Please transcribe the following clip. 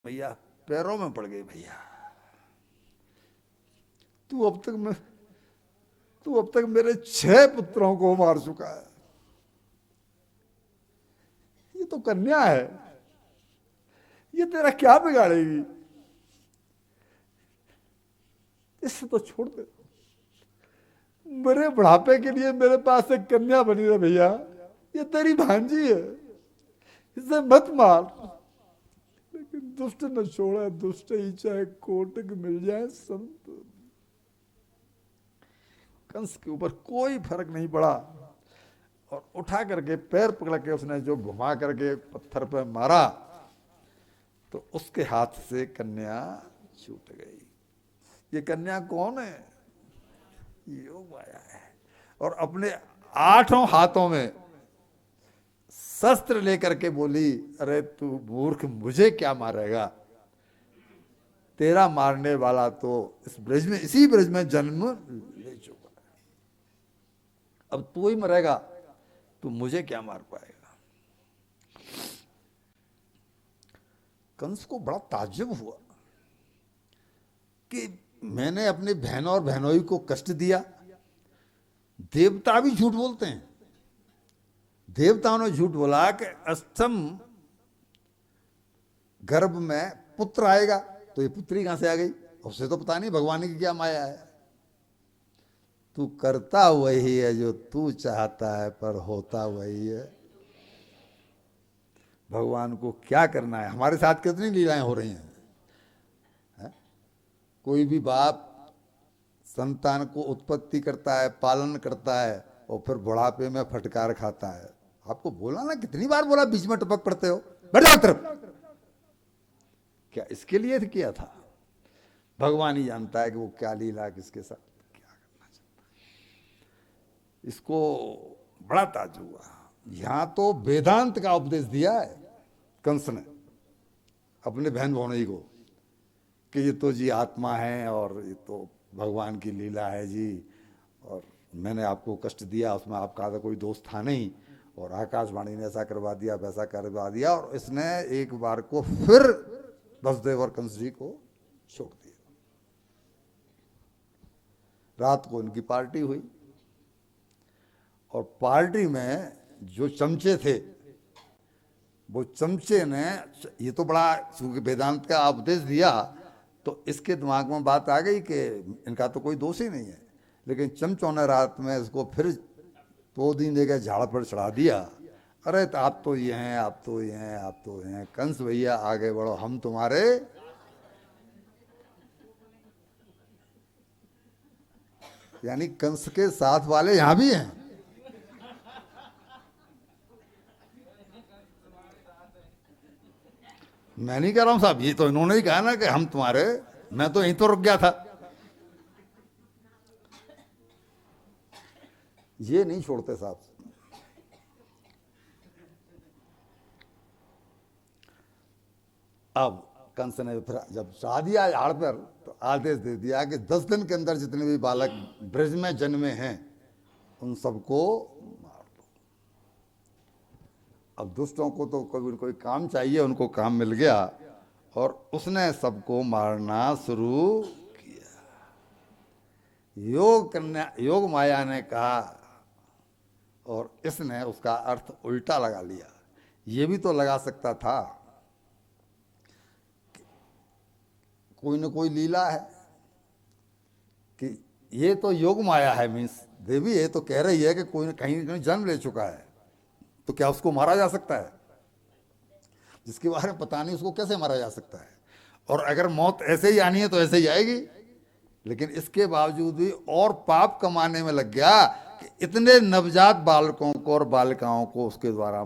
भैया पैरों में पड़ गई भैया। तू अब तक मेरे 6 पुत्रों को मार चुका है। ये तो कन्या है, ये तेरा क्या बिगाड़ेगी? इससे तो छोड़ दे। मेरे बुढ़ापे के लिए मेरे पास एक कन्या बनी है भैया, ये तेरी भांजी है, इसे मत मार। लेकिन दुष्ट न छोड़ा, दुष्ट ही चाहे कोटक मिल जाए संत। कंस के ऊपर कोई फर्क नहीं पड़ा और उठा करके पैर पकड़ के उसने जो घुमा करके पत्थर पर मारा तो उसके हाथ से कन्या छूट गई। ये कन्या कौन है? योग माया है। और अपने 8 हाथों में शस्त्र लेकर के बोली, अरे तू मूर्ख, मुझे क्या मारेगा? तेरा मारने वाला तो इस ब्रज में, इसी ब्रज में जन्म ले चुका है। अब तू ही मरेगा, तू मुझे क्या मार पाएगा? कंस को बड़ा ताज्जुब हुआ कि मैंने अपनी बहनों और बहनोई को कष्ट दिया। देवता भी झूठ बोलते हैं। देवताओं ने झूठ बोला कि अष्टम गर्भ में पुत्र आएगा, तो ये पुत्री कहां से आ गई? उसे तो पता नहीं भगवान की क्या माया है। तू करता वही है जो तू चाहता है, पर होता वही है। भगवान को क्या करना है? हमारे साथ कितनी लीलाएं हो रही हैं। कोई भी बाप संतान को उत्पत्ति करता है, पालन करता है और फिर बुढ़ापे में फटकार खाता है। आपको बोला ना, कितनी बार बोला, बीच में टपक पड़ते हो, बैठ जाओ तरफ। क्या इसके लिए किया था? भगवान ही जानता है कि वो क्या लीला किसके साथ क्या करना चाहता है। इसको बड़ा ताज्जुब हुआ। यहां तो वेदांत का उपदेश दिया है कंस ने अपने बहन भौनई को कि ये तो जी आत्मा है और ये तो भगवान की लीला है जी, और मैंने आपको कष्ट दिया, उसमें आपका तो कोई दोष था नहीं, और आकाशवाणी ने ऐसा करवा दिया, वैसा करवा दिया। और इसने एक बार को फिर वसुदेव और कंस जी को छोड़ दिया। रात को इनकी पार्टी हुई और पार्टी में जो चमचे थे, वो चमचे ने, ये तो बड़ा चूंकि वेदांत का उपदेश दिया तो इसके दिमाग में बात आ गई कि इनका तो कोई दोष ही नहीं है। लेकिन चमचों ने रात में इसको फिर 2 दिन देकर झाड़ पर चढ़ा दिया। अरे तो आप तो ये हैं, आप तो ये हैं, आप तो ये हैं। कंस भैया आगे बढ़ो, हम तुम्हारे। यानी कंस के साथ वाले यहां भी हैं। मैं नहीं कह रहा हूं साहब, ये तो इन्होंने ही कहा ना कि हम तुम्हारे। मैं तो यहीं तो रुक गया था। ये नहीं छोड़ते साहब। अब कंस ने फिर जब चढ़ा दिया झाड़ पर तो आदेश दे दिया कि 10 दिन के अंदर जितने भी बालक ब्रज में जन्मे हैं उन सबको मार दो। अब दुष्टों को तो कोई काम चाहिए, उनको काम मिल गया और उसने सबको मारना शुरू किया। योग माया ने कहा और इसने उसका अर्थ उल्टा लगा लिया। ये भी तो लगा सकता था कोई न कोई लीला है कि ये तो योग माया है, मीन्स देवी ये तो कह रही है कि कोई कहीं न कहीं जन्म ले चुका है, तो क्या उसको मारा जा सकता है? जिसके बारे में पता नहीं उसको कैसे मारा जा सकता है? और अगर मौत ऐसे ही आनी है तो ऐसे ही आएगी। लेकिन इसके बावजूद भी और पाप कमाने में लग गया कि इतने नवजात बालकों को और बालिकाओं को उसके द्वारा